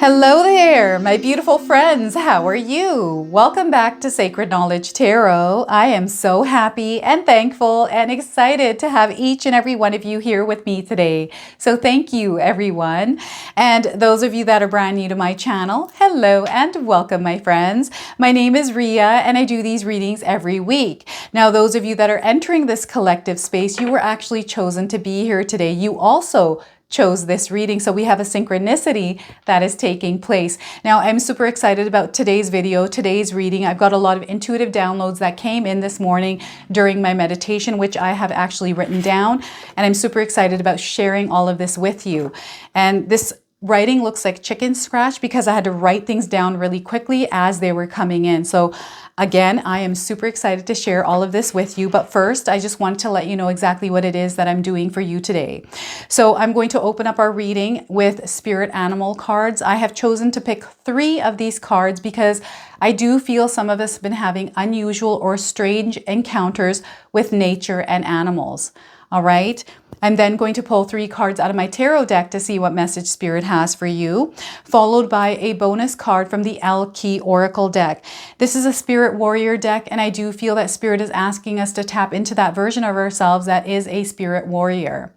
Hello there, my beautiful friends. How are you? Welcome back to Sacred Knowledge Tarot. I am so happy and thankful and excited to have each and every one of you here with me today. So thank you, everyone. And those of you that are brand new to my channel, hello and welcome, my friends. My name is Ria and I do these readings every week. Now, those of you that are entering this collective space, you were actually chosen to be here today. You also chose this reading. So we have a synchronicity that is taking place. Now, I'm super excited about today's video, today's reading. I've got a lot of intuitive downloads that came in this morning during my meditation, which I have actually written down. And I'm super excited about sharing all of this with you. And this writing looks like chicken scratch because I had to write things down really quickly as they were coming in. So again, I am super excited to share all of this with you. But first, I just want to let you know exactly what it is that I'm doing for you today. So I'm going to open up our reading with spirit animal cards. I have chosen to pick 3 of these cards because I do feel some of us have been having unusual or strange encounters with nature and animals. All right. I'm then going to pull 3 cards out of my tarot deck to see what message Spirit has for you, followed by a bonus card from the L-Key Oracle deck. This is a Spirit Warrior deck, and I do feel that Spirit is asking us to tap into that version of ourselves that is a Spirit Warrior.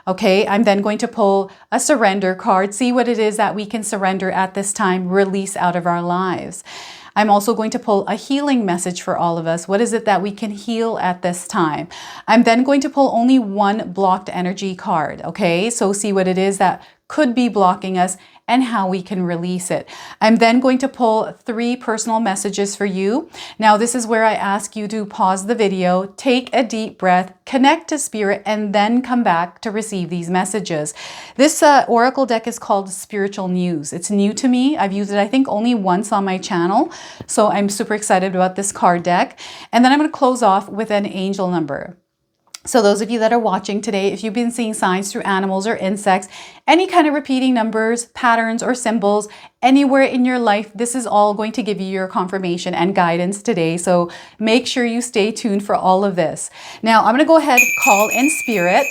Okay, I'm then going to pull a surrender card, see what it is that we can surrender at this time, release out of our lives. I'm also going to pull a healing message for all of us. What is it that we can heal at this time? I'm then going to pull only 1 blocked energy card, okay? So see what it is that could be blocking us and how we can release it. I'm then going to pull 3 personal messages for you. Now, this is where I ask you to pause the video, take a deep breath, connect to Spirit, and then come back to receive these messages. This Oracle deck is called Spiritual News. It's new to me. I've used it, I think, only once on my channel. So I'm super excited about this card deck. And then I'm going to close off with an angel number. So those of you that are watching today, if you've been seeing signs through animals or insects, any kind of repeating numbers, patterns, or symbols anywhere in your life, this is all going to give you your confirmation and guidance today. So make sure you stay tuned for all of this. Now, I'm going to go ahead and call in Spirit.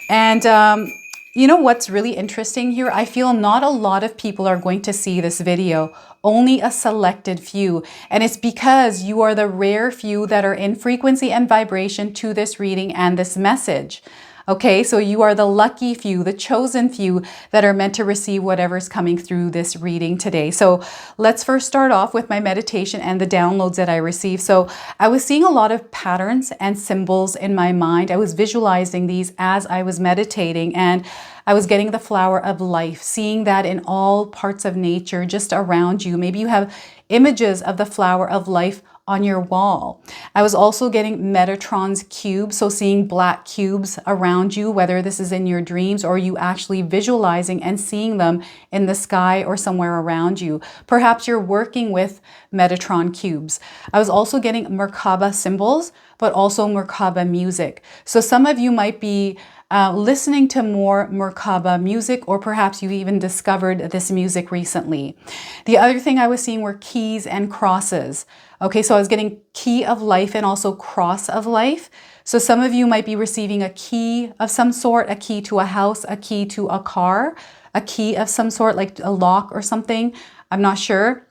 And you know what's really interesting here? I feel not a lot of people are going to see this video, only a selected few. And it's because you are the rare few that are in frequency and vibration to this reading and this message. Okay, so you are the lucky few, the chosen few that are meant to receive whatever's coming through this reading today. So let's first start off with my meditation and the downloads that I received. So I was seeing a lot of patterns and symbols in my mind. I was visualizing these as I was meditating, and I was getting the flower of life, seeing that in all parts of nature just around you. Maybe you have images of the flower of life on your wall. I was also getting Metatron's cube, so seeing black cubes around you, whether this is in your dreams or you actually visualizing and seeing them in the sky or somewhere around you. Perhaps you're working with Metatron cubes. I was also getting Merkaba symbols, but also Merkaba music. So some of you might be listening to more Merkaba music, or perhaps you even discovered this music recently. The other thing I was seeing were keys and crosses. Okay, so I was getting key of life and also cross of life. So some of you might be receiving a key of some sort, a key to a house, a key to a car, a key of some sort, like a lock or something. I'm not sure.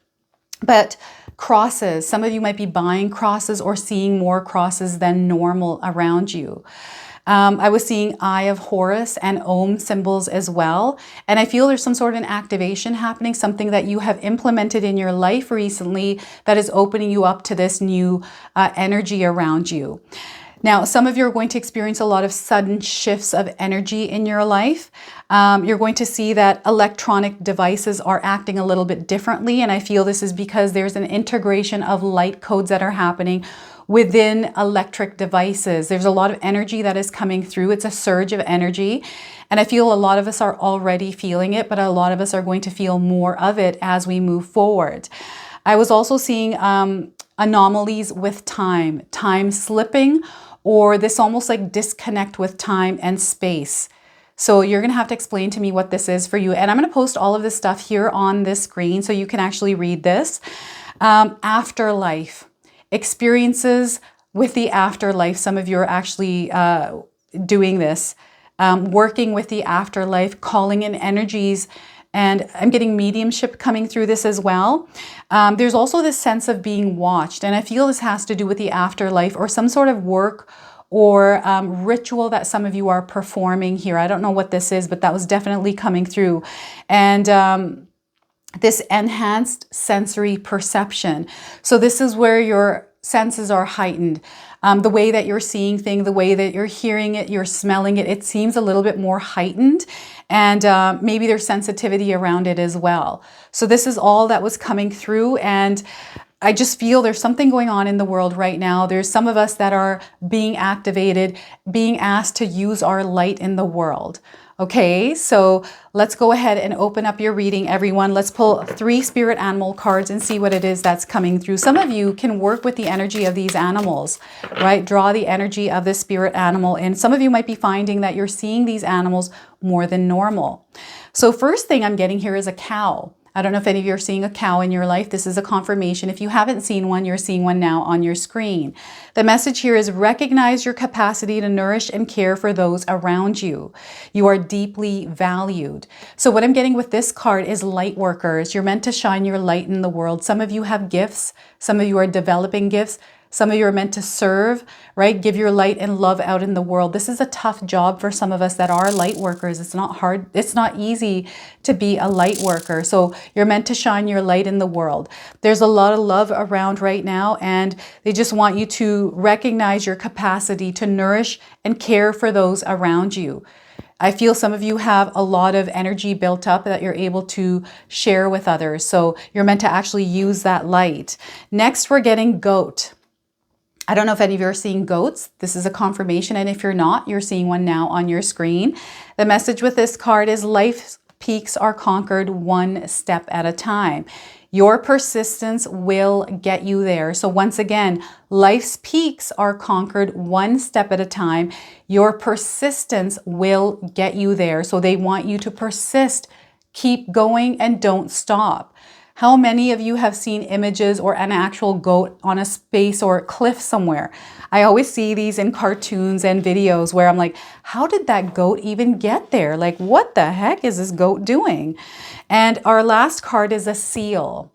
But crosses, some of you might be buying crosses or seeing more crosses than normal around you. I was seeing Eye of Horus and Om symbols as well. And I feel there's some sort of an activation happening, something that you have implemented in your life recently that is opening you up to this new energy around you. Now, some of you are going to experience a lot of sudden shifts of energy in your life. You're going to see that electronic devices are acting a little bit differently. And I feel this is because there's an integration of light codes that are happening within electric devices. There's a lot of energy that is coming through. It's a surge of energy. And I feel a lot of us are already feeling it, but a lot of us are going to feel more of it as we move forward. I was also seeing anomalies with time slipping, or this almost like disconnect with time and space. So you're going to have to explain to me what this is for you. And I'm going to post all of this stuff here on this screen so you can actually read this. Afterlife. Experiences with the afterlife. Some of you are actually doing this, working with the afterlife, calling in energies And I'm getting mediumship coming through this as well. There's also this sense of being watched. And I feel this has to do with the afterlife or some sort of work or ritual that some of you are performing here. I don't know what this is, but that was definitely coming through. And this enhanced sensory perception. So this is where your senses are heightened. The way that you're seeing things, the way that you're hearing it, you're smelling it, it seems a little bit more heightened, and maybe there's sensitivity around it as well. So this is all that was coming through, and I just feel there's something going on in the world right now. There's some of us that are being activated, being asked to use our light in the world. Okay, so let's go ahead and open up your reading, everyone. Let's pull 3 spirit animal cards and see what it is that's coming through. Some of you can work with the energy of these animals, right? Draw the energy of the spirit animal. And some of you might be finding that you're seeing these animals more than normal. So first thing I'm getting here is a cow. I don't know if any of you are seeing a cow in your life. This is a confirmation. If you haven't seen one, you're seeing one now on your screen. The message here is recognize your capacity to nourish and care for those around you. You are deeply valued. So what I'm getting with this card is light workers. You're meant to shine your light in the world. Some of you have gifts. Some of you are developing gifts. Some of you are meant to serve, right? Give your light and love out in the world. This is a tough job for some of us that are light workers. It's not hard. It's not easy to be a light worker. So you're meant to shine your light in the world. There's a lot of love around right now, and they just want you to recognize your capacity to nourish and care for those around you. I feel some of you have a lot of energy built up that you're able to share with others. So you're meant to actually use that light. Next, we're getting goat. I don't know if any of you are seeing goats. This is a confirmation. And if you're not, you're seeing one now on your screen. The message with this card is life's peaks are conquered one step at a time. Your persistence will get you there. So once again, life's peaks are conquered one step at a time. Your persistence will get you there. So they want you to persist, keep going, and don't stop. How many of you have seen images or an actual goat on a space or a cliff somewhere? I always see these in cartoons and videos where I'm like, how did that goat even get there? Like, what the heck is this goat doing? And our last card is a seal.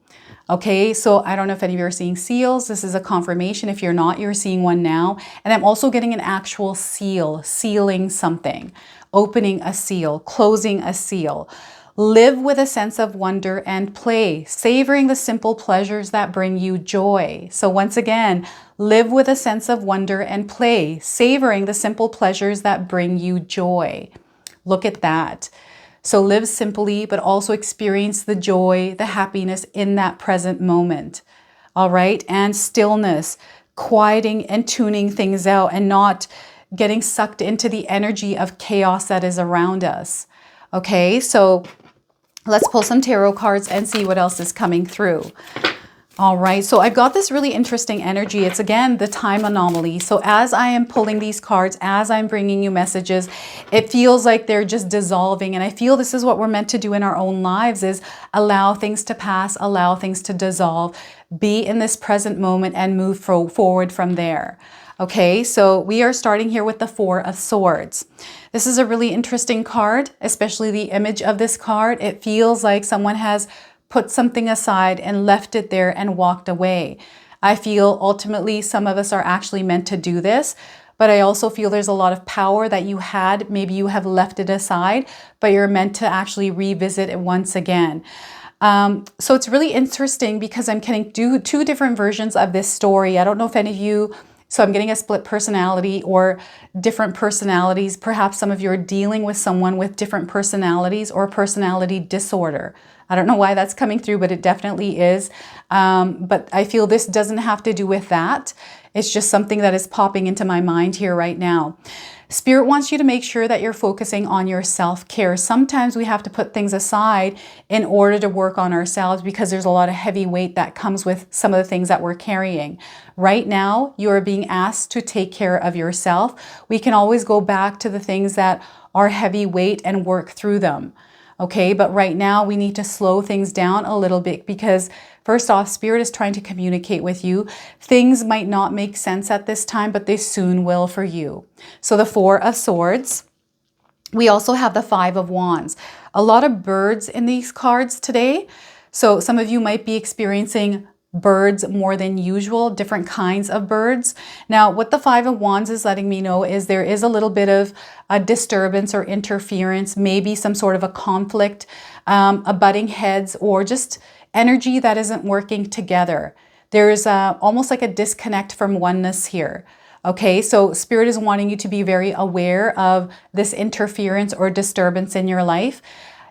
Okay, so I don't know if any of you are seeing seals. This is a confirmation. If you're not, you're seeing one now. And I'm also getting an actual seal, sealing something, opening a seal, closing a seal. Live with a sense of wonder and play, savoring the simple pleasures that bring you joy. So once again, live with a sense of wonder and play, savoring the simple pleasures that bring you joy. Look at that. So live simply, but also experience the joy, the happiness in that present moment. All right. And stillness, quieting and tuning things out and not getting sucked into the energy of chaos that is around us. Okay. So let's pull some tarot cards and see what else is coming through. All right, so I've got this really interesting energy. It's again the time anomaly. So as I am pulling these cards, as I'm bringing you messages, it feels like they're just dissolving. And I feel this is what we're meant to do in our own lives, is allow things to pass, allow things to dissolve, be in this present moment and move forward from there. Okay, so we are starting here with the 4 of Swords. This is a really interesting card, especially the image of this card. It feels like someone has put something aside and left it there and walked away. I feel ultimately some of us are actually meant to do this, but I also feel there's a lot of power that you had. Maybe you have left it aside, but you're meant to actually revisit it once again. So it's really interesting because I'm getting two different versions of this story. I don't know if any of you, so I'm getting a split personality or different personalities. Perhaps some of you are dealing with someone with different personalities or personality disorder. I don't know why that's coming through, but it definitely is. But I feel this doesn't have to do with that. It's just something that is popping into my mind here right now. Spirit wants you to make sure that you're focusing on your self-care. Sometimes we have to put things aside in order to work on ourselves because there's a lot of heavy weight that comes with some of the things that we're carrying. Right now, you are being asked to take care of yourself. We can always go back to the things that are heavy weight and work through them. Okay, but right now we need to slow things down a little bit because first off, Spirit is trying to communicate with you. Things might not make sense at this time, but they soon will for you. So the 4 of Swords. We also have the 5 of Wands. A lot of birds in these cards today. So some of you might be experiencing birds more than usual, different kinds of birds. Now, what the Five of Wands is letting me know is there is a little bit of a disturbance or interference, maybe some sort of a conflict, a butting heads, or just energy that isn't working together. There's almost like a disconnect from oneness here. Okay, so Spirit is wanting you to be very aware of this interference or disturbance in your life.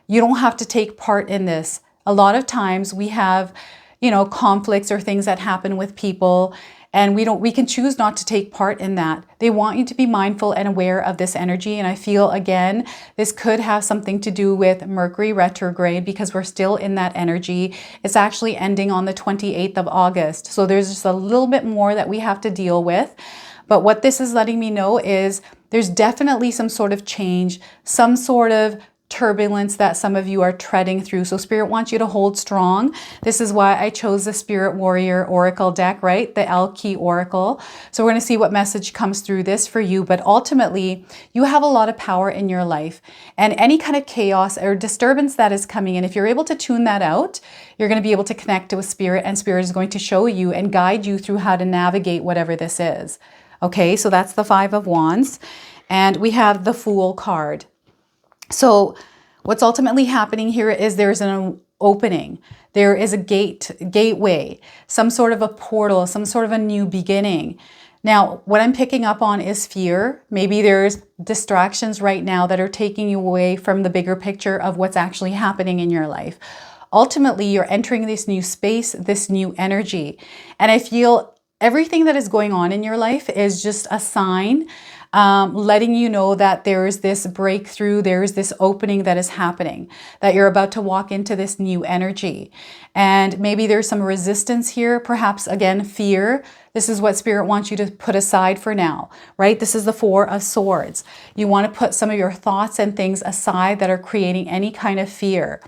You don't have to take part in this. A lot of times we have, conflicts or things that happen with people, and we can choose not to take part in that. They want you to be mindful and aware of this energy. And I feel, again, this could have something to do with Mercury retrograde, because we're still in that energy. It's actually ending on the 28th of August. So there's just a little bit more that we have to deal with. But what this is letting me know is there's definitely some sort of change, some sort of turbulence that some of you are treading through. So Spirit wants you to hold strong. This is why I chose the Spirit Warrior Oracle deck, right? The L Key Oracle. So we're going to see what message comes through this for you. But ultimately, you have a lot of power in your life, and any kind of chaos or disturbance that is coming in, if you're able to tune that out, you're going to be able to connect with Spirit, and Spirit is going to show you and guide you through how to navigate whatever this is. Okay, so that's the Five of Wands. And we have the Fool card. So what's ultimately happening here is there's an opening. There is a gateway, some sort of a portal, some sort of a new beginning. Now, what I'm picking up on is fear. Maybe there's distractions right now that are taking you away from the bigger picture of what's actually happening in your life. Ultimately, you're entering this new space, this new energy. And I feel everything that is going on in your life is just a sign, letting you know that there's this breakthrough, there's this opening that is happening, that you're about to walk into this new energy. And maybe there's some resistance here, perhaps again, fear. This is what Spirit wants you to put aside for now, right? This is the Four of Swords. You want to put some of your thoughts and things aside that are creating any kind of fear.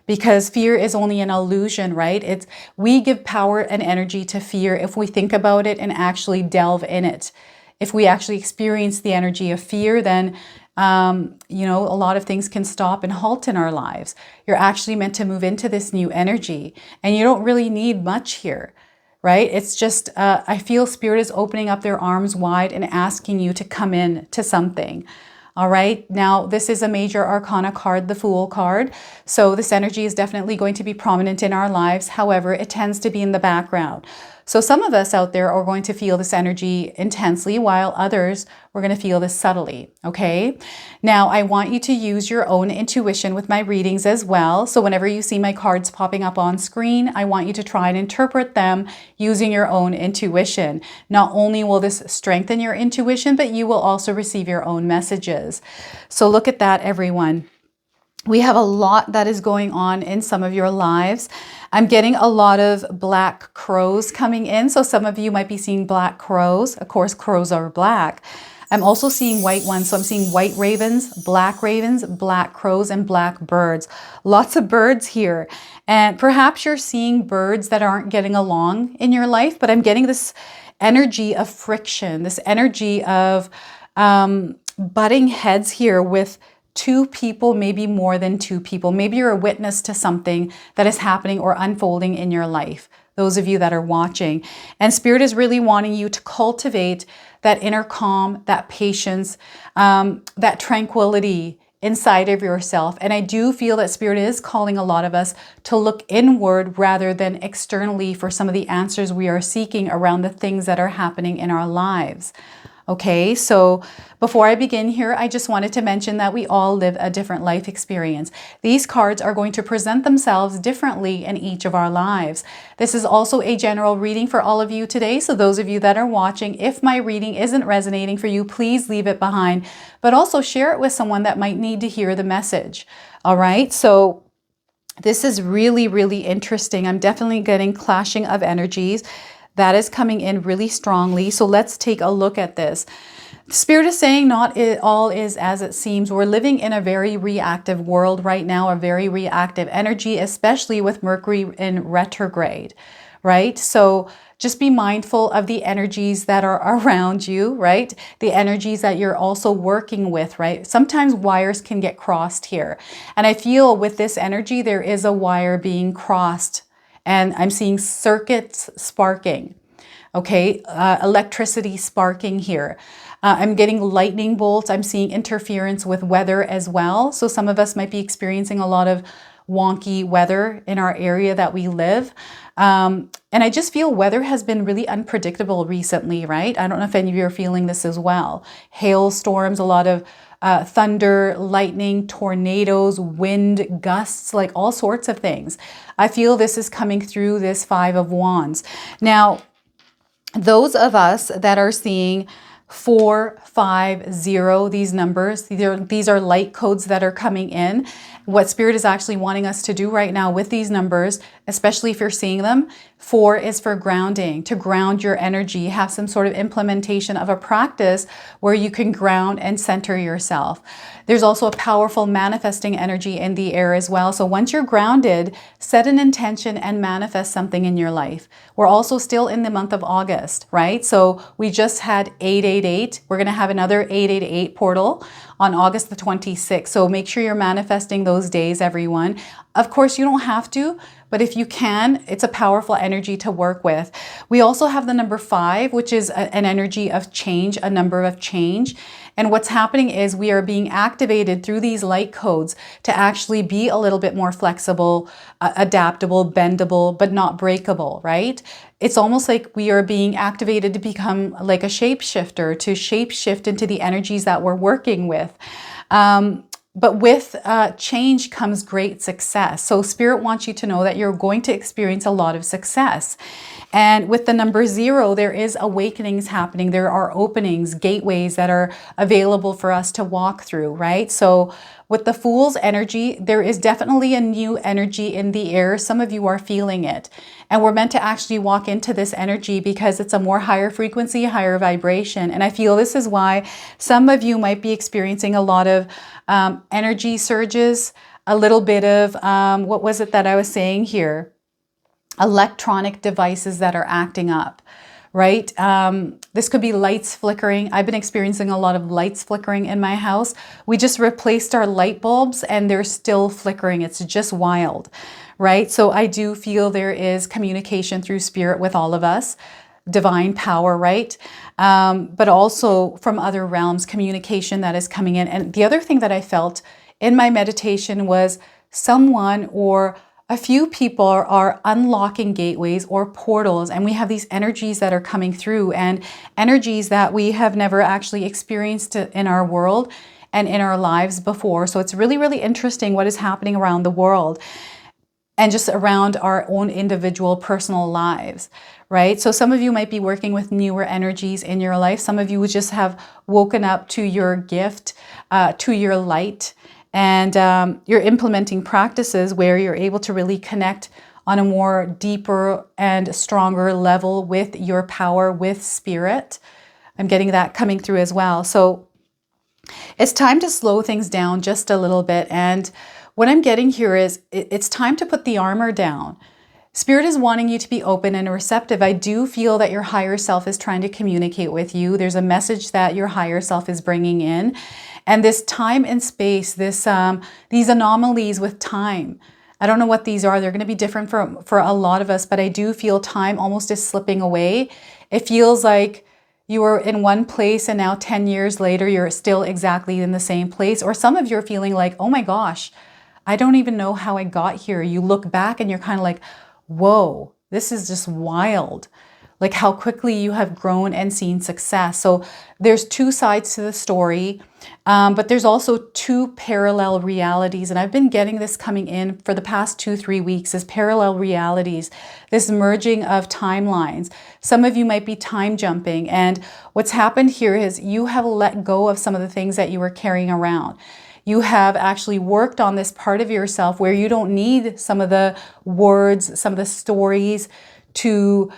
Because fear is only an illusion, right? We give power and energy to fear if we think about it and actually delve in it. If we actually experience the energy of fear, then, a lot of things can stop and halt in our lives. You're actually meant to move into this new energy, and you don't really need much here, right? It's just, I feel Spirit is opening up their arms wide and asking you to come in to something. All right, now this is a major arcana card, the Fool card. So this energy is definitely going to be prominent in our lives. However, it tends to be in the background. So some of us out there are going to feel this energy intensely, while others, we're going to feel this subtly, okay? Now, I want you to use your own intuition with my readings as well. So whenever you see my cards popping up on screen, I want you to try and interpret them using your own intuition. Not only will this strengthen your intuition, but you will also receive your own messages. So look at that, everyone. We have a lot that is going on in some of your lives. I'm getting a lot of black crows coming in. So some of you might be seeing black crows. Of course, crows are black. I'm also seeing white ones. So I'm seeing white ravens, black crows, and black birds. Lots of birds here. And perhaps you're seeing birds that aren't getting along in your life, but I'm getting this energy of friction, this energy of butting heads here with two people, maybe more than two people. Maybe you're a witness to something that is happening or unfolding in your life, those of you that are watching. And Spirit is really wanting you to cultivate that inner calm, that patience, that tranquility inside of yourself. And I do feel that Spirit is calling a lot of us to look inward rather than externally for some of the answers we are seeking around the things that are happening in our lives. Okay, so before I begin here, I just wanted to mention that we all live a different life experience. These cards are going to present themselves differently in each of our lives. This is also a general reading for all of you today. So those of you that are watching, if my reading isn't resonating for you, please leave it behind, but also share it with someone that might need to hear the message. All right, so this is really, really interesting. I'm definitely getting clashing of energies. That is coming in really strongly. So let's take a look at this. Spirit is saying not all is as it seems. We're living in a very reactive world right now, a very reactive energy, especially with Mercury in retrograde, right? So just be mindful of the energies that are around you, right? The energies that you're also working with, right? Sometimes wires can get crossed here. And I feel with this energy, there is a wire being crossed, and I'm seeing circuits sparking. Okay, electricity sparking here. I'm getting lightning bolts. I'm seeing interference with weather as well. So some of us might be experiencing a lot of wonky weather in our area that we live. And I just feel weather has been really unpredictable recently, right? I don't know if any of you are feeling this as well. Hailstorms, a lot of thunder, lightning, tornadoes, wind, gusts, like all sorts of things. I feel this is coming through this Five of Wands. Now, those of us that are seeing 450, these numbers, these are light codes that are coming in. What Spirit is actually wanting us to do right now with these numbers, especially if you're seeing them, 4 is for grounding, to ground your energy, have some sort of implementation of a practice where you can ground and center yourself. There's also a powerful manifesting energy in the air as well. So once you're grounded, set an intention and manifest something in your life. We're also still in the month of August, right? So we just had 888. We're going to have another 888 portal on August the 26th. So make sure you're manifesting those days, everyone. Of course, you don't have to, but if you can, it's a powerful energy to work with. We also have the number 5, which is an energy of change, a number of change. And what's happening is we are being activated through these light codes to actually be a little bit more flexible, adaptable, bendable, but not breakable, right? It's almost like we are being activated to become like a shapeshifter, to shapeshift into the energies that we're working with. But with change comes great success. So Spirit wants you to know that you're going to experience a lot of success. And with the number 0, there is awakenings happening. There are openings, gateways that are available for us to walk through, right? So with the Fool's energy, there is definitely a new energy in the air. Some of you are feeling it. And we're meant to actually walk into this energy because it's a more higher frequency, higher vibration. And I feel this is why some of you might be experiencing a lot of energy surges, a little bit of, what was it that I was saying here? Electronic devices that are acting up, right? This could be lights flickering. I've been experiencing a lot of lights flickering in my house. We just replaced our light bulbs and they're still flickering. It's just wild, right? So I do feel there is communication through Spirit with all of us, divine power, right? But also from other realms, communication that is coming in. And the other thing that I felt in my meditation was someone or a few people are unlocking gateways or portals, and we have these energies that are coming through, and energies that we have never actually experienced in our world and in our lives before. So it's really, really interesting what is happening around the world and just around our own individual personal lives, right? So some of you might be working with newer energies in your life. Some of you would just have woken up to your gift, to your light, and you're implementing practices where you're able to really connect on a more deeper and stronger level with your power, with Spirit. I'm getting that coming through as well. So it's time to slow things down just a little bit. And what I'm getting here is it's time to put the armor down. Spirit is wanting you to be open and receptive. I do feel that your higher self is trying to communicate with you. There's a message that your higher self is bringing in. And this time and space, these anomalies with time, I don't know what these are. They're going to be different for a lot of us, but I do feel time almost is slipping away. It feels like you were in one place and now 10 years later, you're still exactly in the same place. Or some of you are feeling like, oh my gosh, I don't even know how I got here. You look back and you're kind of like, whoa, this is just wild. Like how quickly you have grown and seen success. So there's two sides to the story, but there's also two parallel realities. And I've been getting this coming in for the past 2-3 weeks as parallel realities, this merging of timelines. Some of you might be time jumping. And what's happened here is you have let go of some of the things that you were carrying around. You have actually worked on this part of yourself where you don't need some of the words, some of the stories to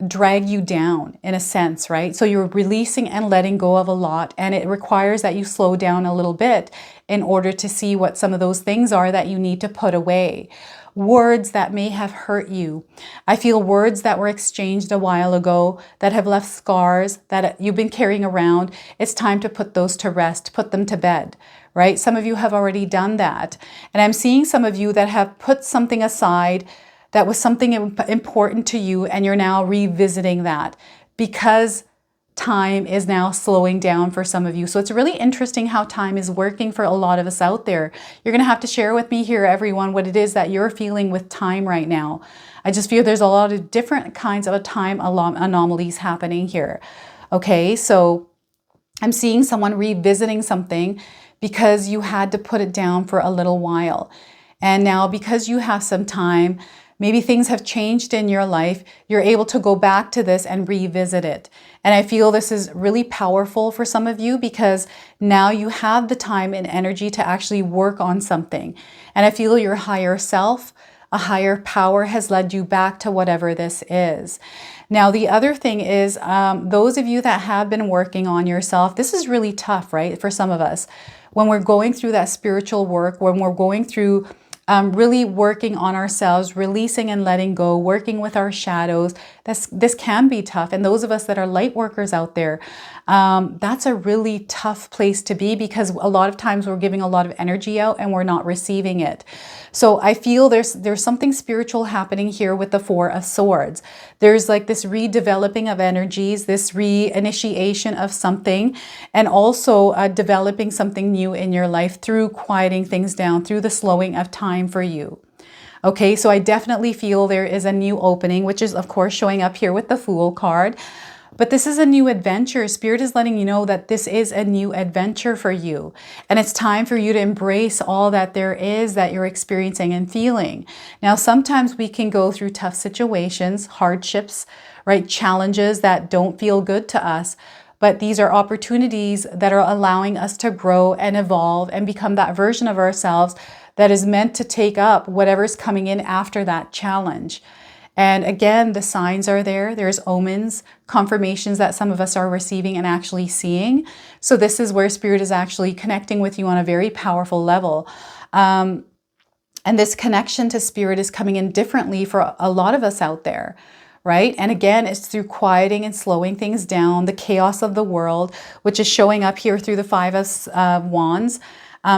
drag you down in a sense, right? So you're releasing and letting go of a lot, and it requires that you slow down a little bit in order to see what some of those things are that you need to put away. Words that may have hurt you. I feel words that were exchanged a while ago that have left scars that you've been carrying around. It's time to put those to rest, put them to bed, right? Some of you have already done that. And I'm seeing some of you that have put something aside that was something important to you, and you're now revisiting that because time is now slowing down for some of you. So it's really interesting how time is working for a lot of us out there. You're going to have to share with me here, everyone, what it is that you're feeling with time right now. I just feel there's a lot of different kinds of time anomalies happening here. Okay, so I'm seeing someone revisiting something because you had to put it down for a little while. And now because you have some time, maybe things have changed in your life, you're able to go back to this and revisit it. And I feel this is really powerful for some of you because now you have the time and energy to actually work on something. And I feel your higher self, a higher power has led you back to whatever this is. Now, the other thing is those of you that have been working on yourself, this is really tough, right? For some of us, when we're going through that spiritual work, when we're going through really working on ourselves, releasing and letting go, working with our shadows. This can be tough. And those of us that are light workers out there, that's a really tough place to be because a lot of times we're giving a lot of energy out and we're not receiving it. So I feel there's something spiritual happening here with the Four of Swords. There's like this redeveloping of energies, this reinitiation of something, and also developing something new in your life through quieting things down, through the slowing of time for you. Okay, so I definitely feel there is a new opening, which is of course showing up here with the Fool card. But this is a new adventure. Spirit is letting you know that this is a new adventure for you. And it's time for you to embrace all that there is that you're experiencing and feeling. Now, sometimes we can go through tough situations, hardships, right? Challenges that don't feel good to us. But these are opportunities that are allowing us to grow and evolve and become that version of ourselves that is meant to take up whatever's coming in after that challenge. And again, the signs are there. There's omens, confirmations that some of us are receiving and actually seeing. So this is where Spirit is actually connecting with you on a very powerful level. And this connection to Spirit is coming in differently for a lot of us out there, right? And again, it's through quieting and slowing things down, the chaos of the world, which is showing up here through the Five of Wands.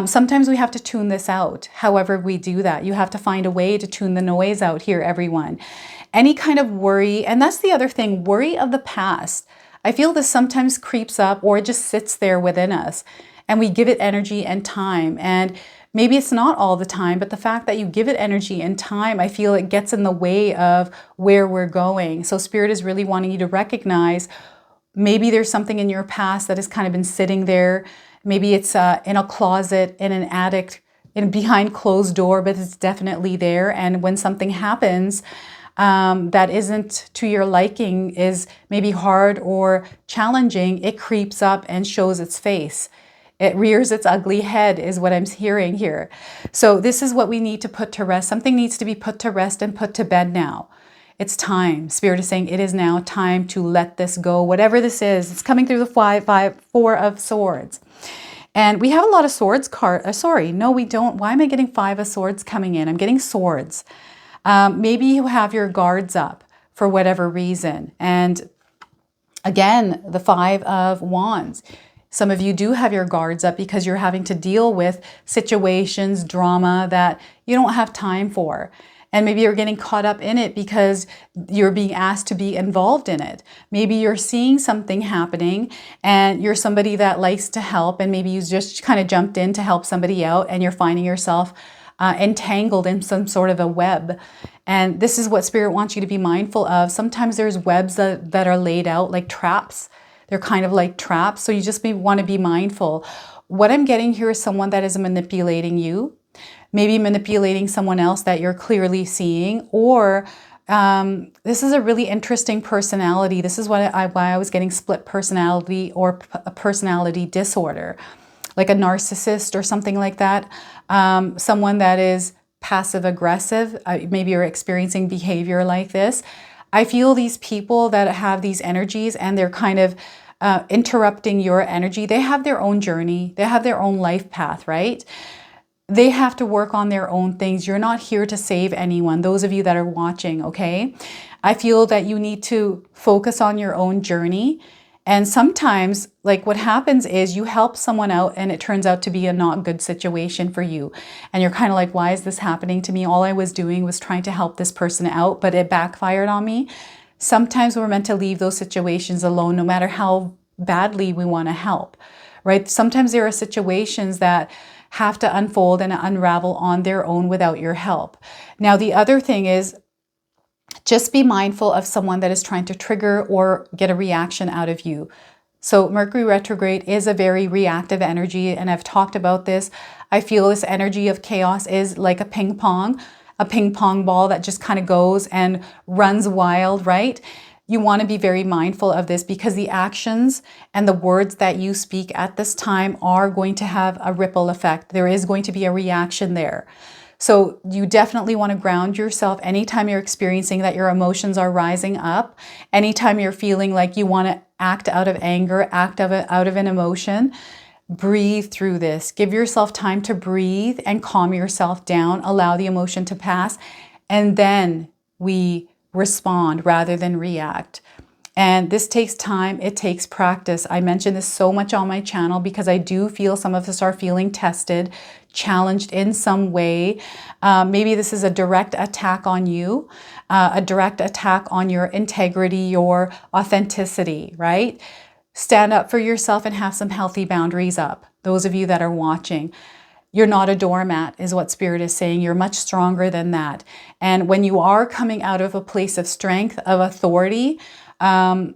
Sometimes we have to tune this out. However we do that, you have to find a way to tune the noise out here, everyone. Any kind of worry, and that's the other thing, worry of the past. I feel this sometimes creeps up or it just sits there within us and we give it energy and time. And maybe it's not all the time, but the fact that you give it energy and time, I feel it gets in the way of where we're going. So Spirit is really wanting you to recognize maybe there's something in your past that has kind of been sitting there. Maybe it's in a closet, in an attic, behind closed door, but it's definitely there. And when something happens that isn't to your liking, is maybe hard or challenging, it creeps up and shows its face. It rears its ugly head is what I'm hearing here. So this is what we need to put to rest. Something needs to be put to rest and put to bed now. It's time. Spirit is saying it is now time to let this go. Whatever this is, it's coming through the Four of Swords. And we have a lot of swords card. Sorry, no, we don't. Why am I getting Five of Swords coming in? I'm getting swords. Maybe you have your guards up for whatever reason. And again, the Five of Wands. Some of you do have your guards up because you're having to deal with situations, drama that you don't have time for. And maybe you're getting caught up in it because you're being asked to be involved in it. Maybe you're seeing something happening and you're somebody that likes to help, and maybe you just kind of jumped in to help somebody out and you're finding yourself entangled in some sort of a web. And this is what Spirit wants you to be mindful of. Sometimes there's webs that are laid out like traps. They're kind of like traps. So you just want to be mindful. What I'm getting here is someone that is manipulating you. Maybe manipulating someone else that you're clearly seeing, or this is a really interesting personality. This is why I was getting split personality or a personality disorder, like a narcissist or something like that. Someone that is passive aggressive. Maybe you're experiencing behavior like this. I feel these people that have these energies and they're kind of interrupting your energy. They have their own journey. They have their own life path, right? They have to work on their own things. You're not here to save anyone. Those of you that are watching, okay? I feel that you need to focus on your own journey. And sometimes, like, what happens is you help someone out and it turns out to be a not good situation for you. And you're kind of like, why is this happening to me? All I was doing was trying to help this person out, but it backfired on me. Sometimes we're meant to leave those situations alone, no matter how badly we want to help, right? Sometimes there are situations that have to unfold and unravel on their own without your help. Now, the other thing is, just be mindful of someone that is trying to trigger or get a reaction out of you. So Mercury retrograde is a very reactive energy, and I've talked about this. I feel this energy of chaos is like a ping pong ball that just kind of goes and runs wild, right? You want to be very mindful of this because the actions and the words that you speak at this time are going to have a ripple effect. There is going to be a reaction there. So you definitely want to ground yourself anytime you're experiencing that your emotions are rising up, anytime you're feeling like you want to act out of anger, act out of an emotion. Breathe through this. Give yourself time to breathe and calm yourself down. Allow the emotion to pass. And then we respond rather than react. And this takes time. It takes practice. I mention this so much on my channel because I do feel some of us are feeling tested, challenged in some way. Maybe this is a direct attack on you, a direct attack on your integrity, your authenticity, right? Stand up for yourself and have some healthy boundaries up. Those of you that are watching, you're not a doormat is what Spirit is saying. You're much stronger than that. And when you are coming out of a place of strength, of authority, of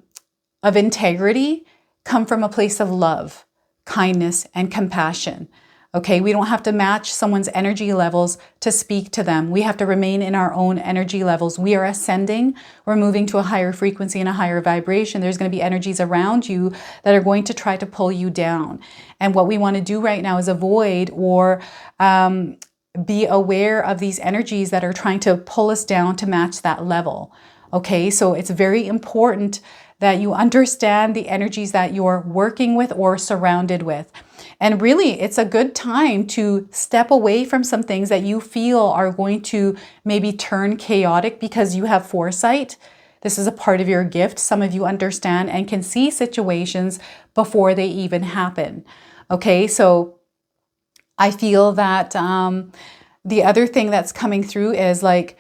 integrity, come from a place of love, kindness, and compassion. Okay, we don't have to match someone's energy levels to speak to them. We have to remain in our own energy levels. We are ascending. We're moving to a higher frequency and a higher vibration. There's going to be energies around you that are going to try to pull you down. And what we want to do right now is avoid or be aware of these energies that are trying to pull us down to match that level. Okay, so it's very important that you understand the energies that you're working with or surrounded with. And really, it's a good time to step away from some things that you feel are going to maybe turn chaotic because you have foresight. This is a part of your gift. Some of you understand and can see situations before they even happen. Okay, so I feel that the other thing that's coming through is like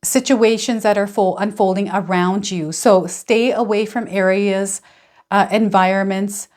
situations that are unfolding around you. So stay away from areas, environments,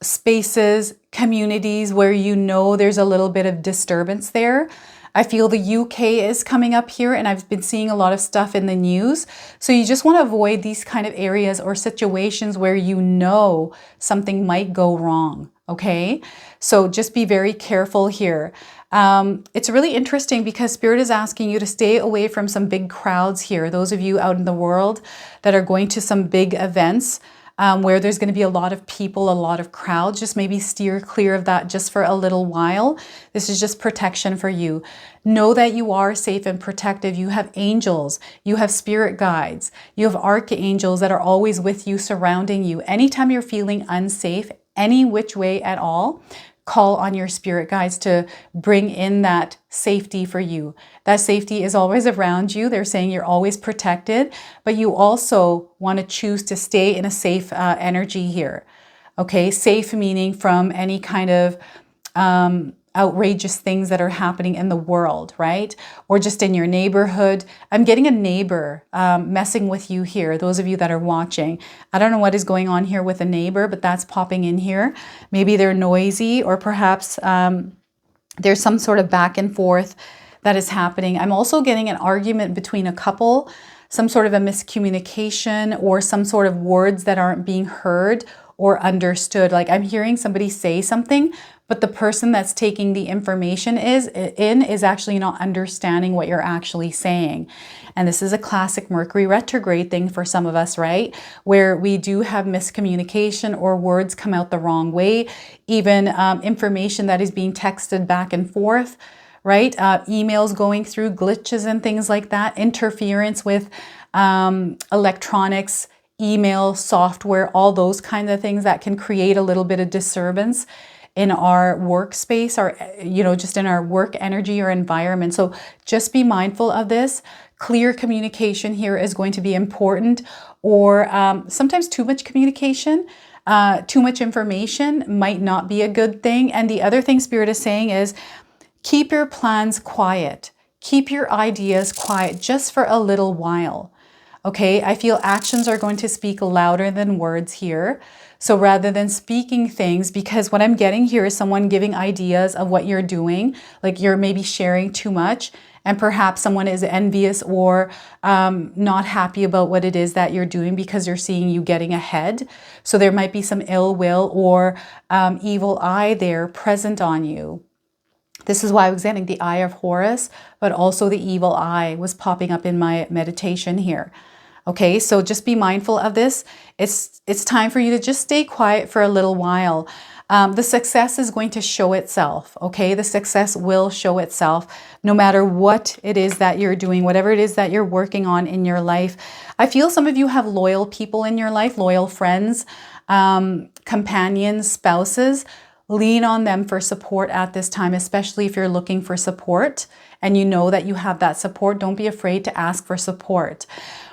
spaces, communities where you know there's a little bit of disturbance there. I feel the UK is coming up here and I've been seeing a lot of stuff in the news. So you just want to avoid these kind of areas or situations where you know something might go wrong. Okay, so just be very careful here. It's really interesting because Spirit is asking you to stay away from some big crowds here. Those of you out in the world that are going to some big events where there's going to be a lot of people, a lot of crowds, just maybe steer clear of that just for a little while. This is just protection for you. Know that you are safe and protected. You have angels, you have spirit guides, you have archangels that are always with you, surrounding you. Anytime you're feeling unsafe, any which way at all, call on your spirit guides to bring in that safety for you. That safety is always around you. They're saying you're always protected, but you also want to choose to stay in a safe energy here. Okay, safe meaning from any kind of outrageous things that are happening in the world, right? Or just in your neighborhood. I'm getting a neighbor messing with you here, those of you that are watching. I don't know what is going on here with a neighbor, but that's popping in here. Maybe they're noisy, or perhaps there's some sort of back and forth that is happening. I'm also getting an argument between a couple, some sort of a miscommunication, or some sort of words that aren't being heard or understood. Like I'm hearing somebody say something, but the person that's taking the information is actually not understanding what you're actually saying. And this is a classic Mercury retrograde thing for some of us, right? Where we do have miscommunication or words come out the wrong way, even information that is being texted back and forth, right? Emails going through, glitches and things like that, interference with electronics, email, software, all those kinds of things that can create a little bit of disturbance in our workspace or, you know, just in our work energy or environment. So just be mindful of this. Clear communication here is going to be important, or sometimes too much communication, too much information might not be a good thing. And the other thing Spirit is saying is keep your plans quiet. Keep your ideas quiet just for a little while. Okay, I feel actions are going to speak louder than words here. So rather than speaking things, because what I'm getting here is someone giving ideas of what you're doing, like you're maybe sharing too much, and perhaps someone is envious or not happy about what it is that you're doing because they're seeing you getting ahead. So there might be some ill will or evil eye there present on you. This is why I was getting the Eye of Horus, but also the evil eye was popping up in my meditation here. Okay, so just be mindful of this. It's time for you to just stay quiet for a little while. The success is going to show itself, okay? The success will show itself no matter what it is that you're doing, whatever it is that you're working on in your life. I feel some of you have loyal people in your life, loyal friends, companions, spouses. Lean on them for support at this time, especially if you're looking for support and you know that you have that support. Don't be afraid to ask for support.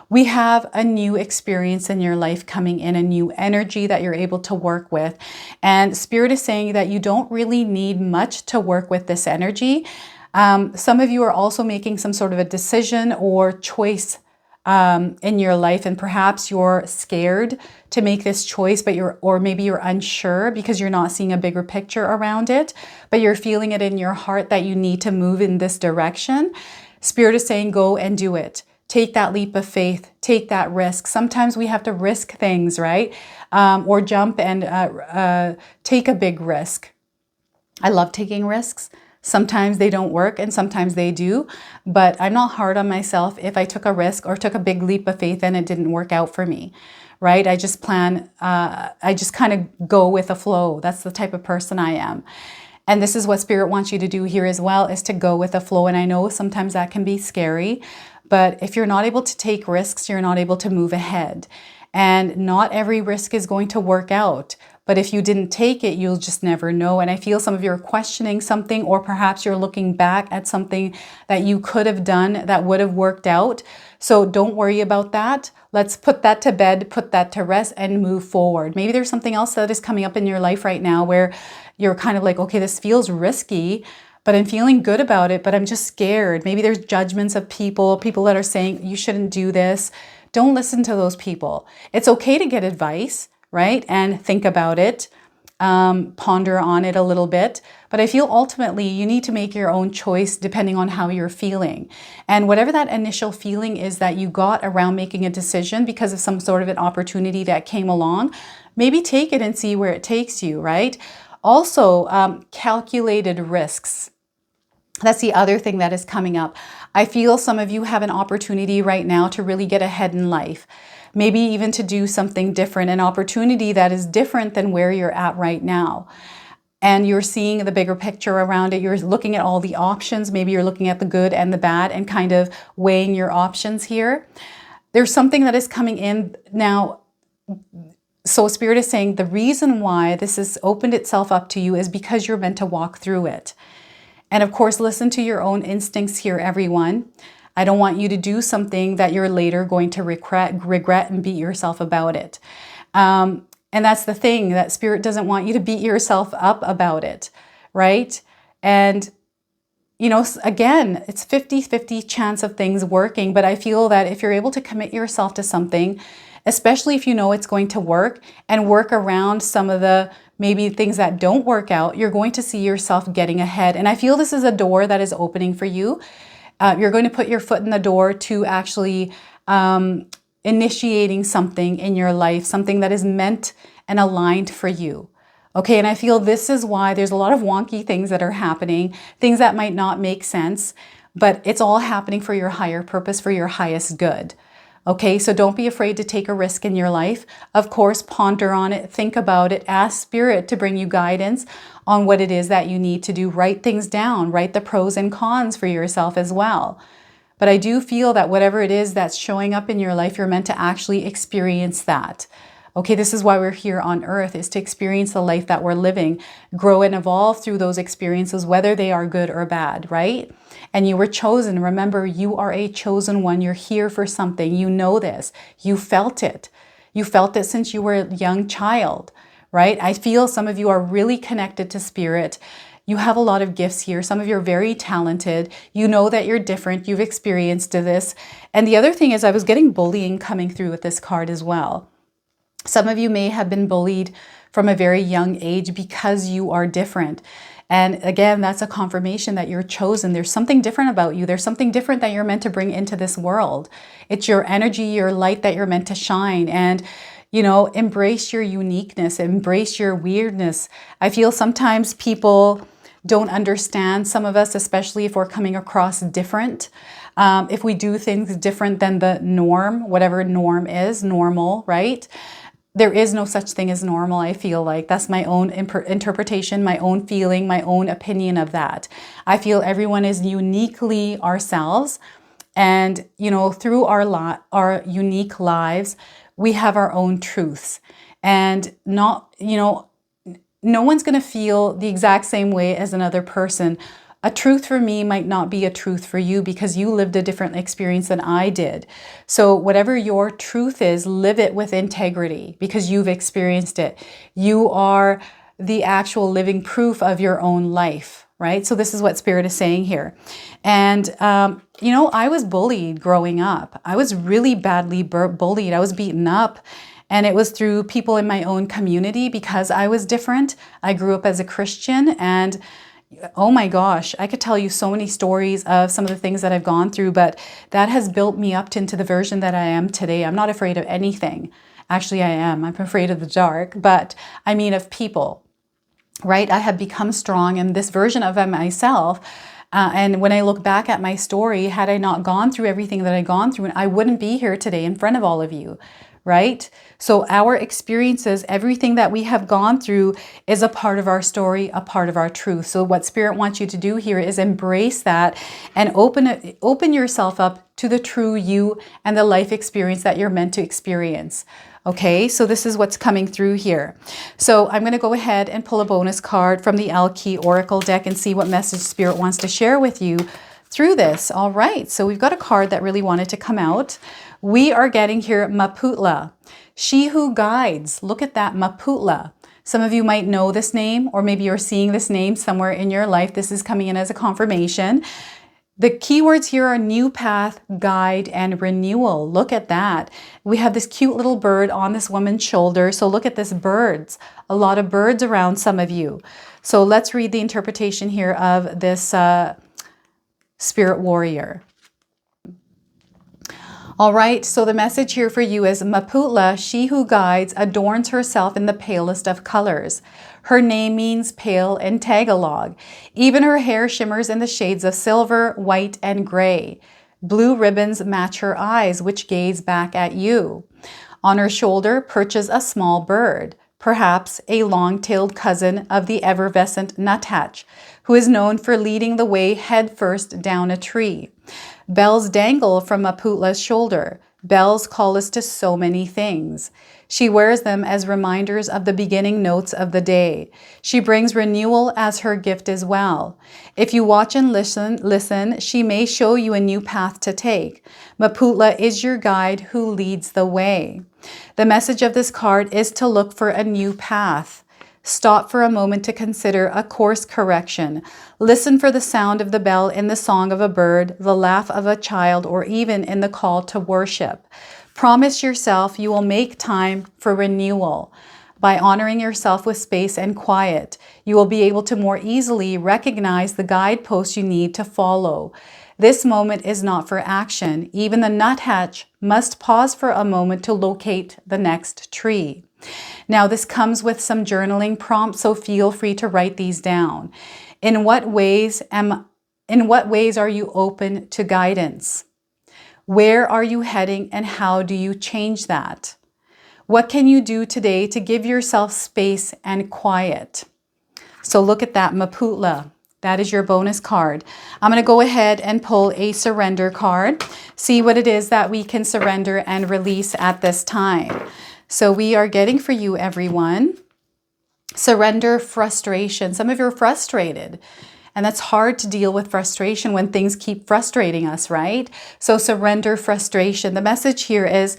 We have a new experience in your life coming in, a new energy that you're able to work with. And Spirit is saying that you don't really need much to work with this energy. Some of you are also making some sort of a decision or choice in your life, and perhaps you're scared to make this choice, but or maybe you're unsure because you're not seeing a bigger picture around it, but you're feeling it in your heart that you need to move in this direction. Spirit is saying, go and do it. Take that leap of faith, take that risk. Sometimes we have to risk things, right? Or jump and take a big risk. I love taking risks. Sometimes they don't work and sometimes they do, but I'm not hard on myself if I took a risk or took a big leap of faith and it didn't work out for me, right? I just kind of go with the flow. That's the type of person I am. And this is what Spirit wants you to do here as well, is to go with the flow. And I know sometimes that can be scary, but if you're not able to take risks, you're not able to move ahead. And not every risk is going to work out. But if you didn't take it, you'll just never know. And I feel some of you are questioning something, or perhaps you're looking back at something that you could have done that would have worked out. So don't worry about that. Let's put that to bed, put that to rest, and move forward. Maybe there's something else that is coming up in your life right now where you're kind of like, okay, this feels risky, but I'm feeling good about it, but I'm just scared. Maybe there's judgments of people that are saying you shouldn't do this. Don't listen to those people. It's okay to get advice, right? And think about it, ponder on it a little bit. But I feel ultimately you need to make your own choice depending on how you're feeling. And whatever that initial feeling is that you got around making a decision because of some sort of an opportunity that came along, maybe take it and see where it takes you, right? Also, calculated risks. That's the other thing that is coming up. I feel some of you have an opportunity right now to really get ahead in life. Maybe even to do something different, an opportunity that is different than where you're at right now. And you're seeing the bigger picture around it. You're looking at all the options. Maybe you're looking at the good and the bad and kind of weighing your options here. There's something that is coming in now. So Spirit is saying the reason why this has opened itself up to you is because you're meant to walk through it. And of course, listen to your own instincts here, everyone. I don't want you to do something that you're later going to regret and beat yourself about it. And that's the thing, that Spirit doesn't want you to beat yourself up about it, right? And, you know, again, it's 50-50 chance of things working. But I feel that if you're able to commit yourself to something, especially if you know it's going to work, and work around some of the maybe things that don't work out, you're going to see yourself getting ahead. And I feel this is a door that is opening for you. You're going to put your foot in the door to actually initiating something in your life, something that is meant and aligned for you. Okay, and I feel this is why there's a lot of wonky things that are happening, things that might not make sense, but it's all happening for your higher purpose, for your highest good. Okay, so don't be afraid to take a risk in your life. Of course, ponder on it, think about it, ask Spirit to bring you guidance on what it is that you need to do. Write things down, write the pros and cons for yourself as well. But I do feel that whatever it is that's showing up in your life, you're meant to actually experience that. Okay, this is why we're here on earth, is to experience the life that we're living, grow and evolve through those experiences, whether they are good or bad, right? And you were chosen. Remember, you are a chosen one. You're here for something. You know this. You felt it. You felt it since you were a young child, right? I feel some of you are really connected to Spirit. You have a lot of gifts here. Some of you are very talented. You know that you're different. You've experienced this. And the other thing is, I was getting bullying coming through with this card as well. Some of you may have been bullied from a very young age because you are different. And again, that's a confirmation that you're chosen. There's something different about you. There's something different that you're meant to bring into this world. It's your energy, your light that you're meant to shine. And, you know, embrace your uniqueness, embrace your weirdness. I feel sometimes people don't understand, some of us, especially if we're coming across different. If we do things different than the norm, whatever norm is, normal, right? There is no such thing as normal, I feel like. That's my own interpretation, my own feeling, my own opinion of that. I feel everyone is uniquely ourselves. And, you know, through our unique lives, we have our own truths. And not, you know, no one's going to feel the exact same way as another person. A truth for me might not be a truth for you because you lived a different experience than I did. So whatever your truth is, live it with integrity because you've experienced it. You are the actual living proof of your own life, right? So this is what Spirit is saying here. And, you know, I was bullied growing up. I was really badly bullied. I was beaten up. And it was through people in my own community because I was different. I grew up as a Christian, and oh my gosh, I could tell you so many stories of some of the things that I've gone through, but that has built me up into the version that I am today. I'm not afraid of anything. Actually, I am. I'm afraid of the dark, but I mean of people, right? I have become strong in this version of myself. And when I look back at my story, had I not gone through everything that I've gone through, I wouldn't be here today in front of all of you. Right? So our experiences, everything that we have gone through is a part of our story, a part of our truth. So what Spirit wants you to do here is embrace that and open yourself up to the true you and the life experience that you're meant to experience. Okay, so this is what's coming through here. So I'm going to go ahead and pull a bonus card from the Alki Oracle deck and see what message Spirit wants to share with you through this. All right, so we've got a card that really wanted to come out. We are getting here Maputla, she who guides. Look at that, Maputla. Some of you might know this name, or maybe you're seeing this name somewhere in your life. This is coming in as a confirmation. The keywords here are new path, guide, and renewal. Look at that. We have this cute little bird on this woman's shoulder. So look at this, birds. A lot of birds around some of you. So let's read the interpretation here of this Spirit warrior. All right, so the message here for you is Maputla, she who guides, adorns herself in the palest of colors. Her name means pale in Tagalog. Even her hair shimmers in the shades of silver, white, and gray. Blue ribbons match her eyes, which gaze back at you. On her shoulder perches a small bird, perhaps a long-tailed cousin of the effervescent nuthatch, who is known for leading the way headfirst down a tree. Bells dangle from Maputla's shoulder. Bells call us to so many things. She wears them as reminders of the beginning notes of the day. She brings renewal as her gift as well. If you watch and listen, she may show you a new path to take. Maputla is your guide who leads the way. The message of this card is to look for a new path. Stop for a moment to consider a course correction. Listen for the sound of the bell in the song of a bird, the laugh of a child, or even in the call to worship. Promise yourself you will make time for renewal. By honoring yourself with space and quiet, you will be able to more easily recognize the guideposts you need to follow. This moment is not for action. Even the nuthatch must pause for a moment to locate the next tree. Now, this comes with some journaling prompts, so feel free to write these down. In what ways are you open to guidance? Where are you heading and how do you change that? What can you do today to give yourself space and quiet? So look at that, Maputla. That is your bonus card. I'm going to go ahead and pull a surrender card. See what it is that we can surrender and release at this time. So we are getting for you, everyone, surrender frustration. Some of you are frustrated. And that's hard to deal with frustration when things keep frustrating us, right? So surrender frustration. The message here is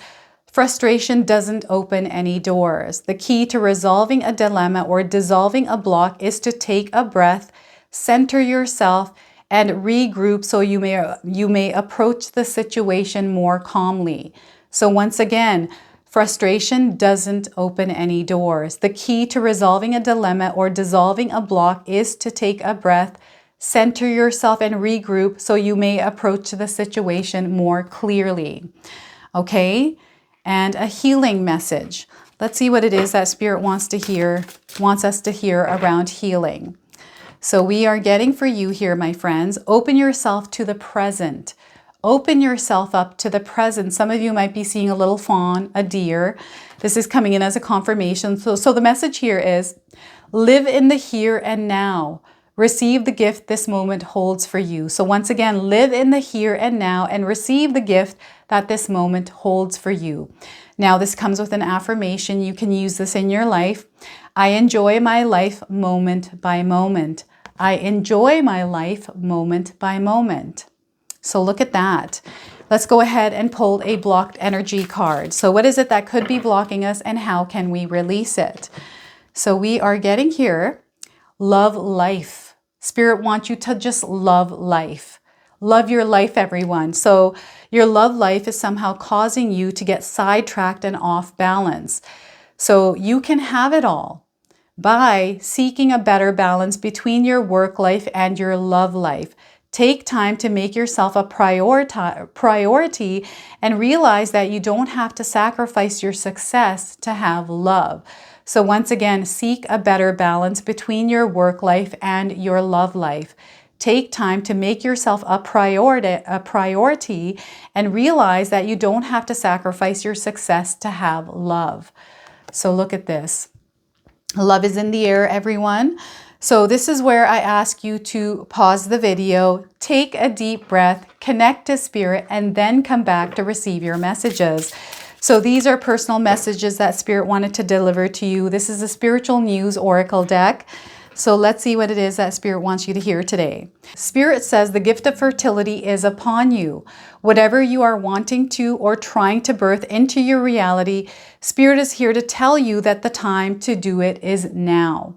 frustration doesn't open any doors. The key to resolving a dilemma or dissolving a block is to take a breath, center yourself, and regroup so you may approach the situation more calmly. So once again, frustration doesn't open any doors. The key to resolving a dilemma or dissolving a block is to take a breath, center yourself, and regroup so you may approach the situation more clearly. Okay? And a healing message. Let's see what it is that Spirit wants us to hear around healing. So we are getting for you here, my friends, open yourself to the present. Open yourself up to the present. Some of you might be seeing a little fawn, a deer. This is coming in as a confirmation. So the message here is live in the here and now. Receive the gift this moment holds for you. So once again, live in the here and now and receive the gift that this moment holds for you. Now, this comes with an affirmation. You can use this in your life. I enjoy my life moment by moment. I enjoy my life moment by moment. So look at that. Let's go ahead and pull a blocked energy card. So what is it that could be blocking us and how can we release it? So we are getting here, love life. Spirit wants you to just love life. Love your life, everyone. So your love life is somehow causing you to get sidetracked and off balance. So you can have it all by seeking a better balance between your work life and your love life. Take time to make yourself a priority and realize that you don't have to sacrifice your success to have love. So once again, seek a better balance between your work life and your love life. Take time to make yourself a priority and realize that you don't have to sacrifice your success to have love. So look at this. Love is in the air, everyone. So this is where I ask you to pause the video, take a deep breath, connect to Spirit, and then come back to receive your messages. So these are personal messages that Spirit wanted to deliver to you. This is a Spiritual News Oracle deck. So let's see what it is that Spirit wants you to hear today. Spirit says the gift of fertility is upon you. Whatever you are wanting to or trying to birth into your reality, Spirit is here to tell you that the time to do it is now.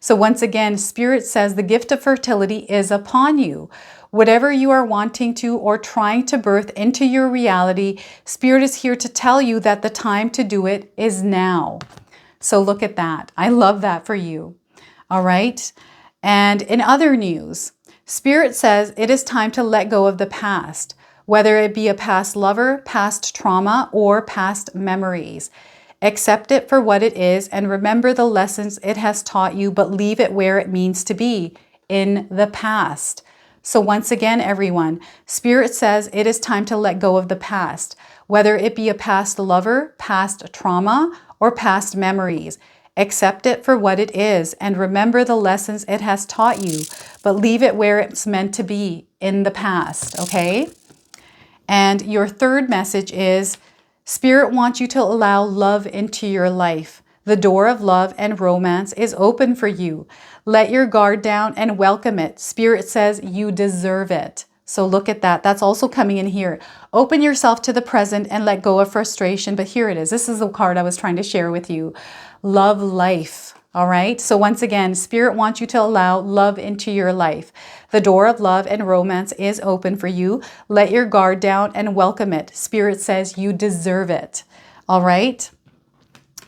So once again, Spirit says the gift of fertility is upon you. Whatever you are wanting to or trying to birth into your reality, Spirit is here to tell you that the time to do it is now. So look at that. I love that for you. All right. And in other news, Spirit says it is time to let go of the past, whether it be a past lover, past trauma, or past memories. Accept it for what it is and remember the lessons it has taught you, but leave it where it means to be, in the past. So once again, everyone, Spirit says it is time to let go of the past, whether it be a past lover, past trauma, or past memories. Accept it for what it is and remember the lessons it has taught you, but leave it where it's meant to be, in the past, okay? And your third message is Spirit wants you to allow love into your life. The door of love and romance is open for you. Let your guard down and welcome it. Spirit says you deserve it. So look at that. That's also coming in here. Open yourself to the present and let go of frustration. But here it is. This is the card I was trying to share with you. Love life. All right. So once again, Spirit wants you to allow love into your life. The door of love and romance is open for you. Let your guard down and welcome it. Spirit says you deserve it. All right.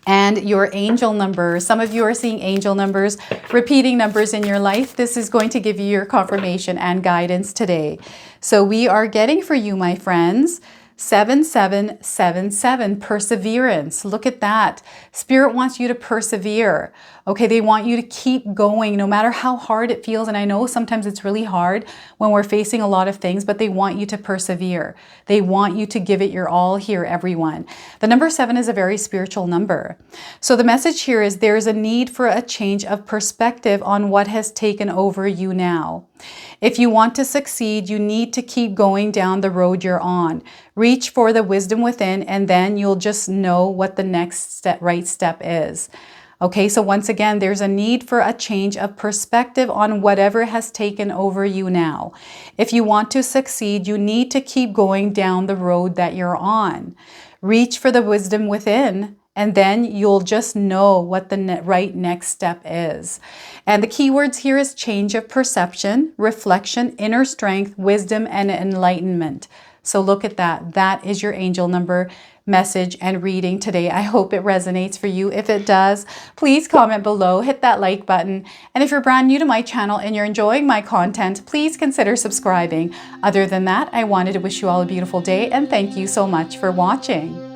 And your angel numbers. Some of you are seeing angel numbers, repeating numbers in your life. This is going to give you your confirmation and guidance today. So we are getting for you, my friends, 7777, perseverance. Look at that. Spirit wants you to persevere. Okay, they want you to keep going no matter how hard it feels. And I know sometimes it's really hard when we're facing a lot of things, but they want you to persevere. They want you to give it your all here, everyone. The number 7 is a very spiritual number. So the message here is there is a need for a change of perspective on what has taken over you now. If you want to succeed, you need to keep going down the road you're on. Reach for the wisdom within, and then you'll just know what the next right step is. Okay, so once again, there's a need for a change of perspective on whatever has taken over you now. If you want to succeed, you need to keep going down the road that you're on. Reach for the wisdom within, and then you'll just know what the right next step is. And the keywords here is change of perception, reflection, inner strength, wisdom, and enlightenment. So look at that. That is your angel number message and reading today. I hope it resonates for you. If it does, please comment below, hit that like button. And if you're brand new to my channel and you're enjoying my content, please consider subscribing. Other than that, I wanted to wish you all a beautiful day and thank you so much for watching.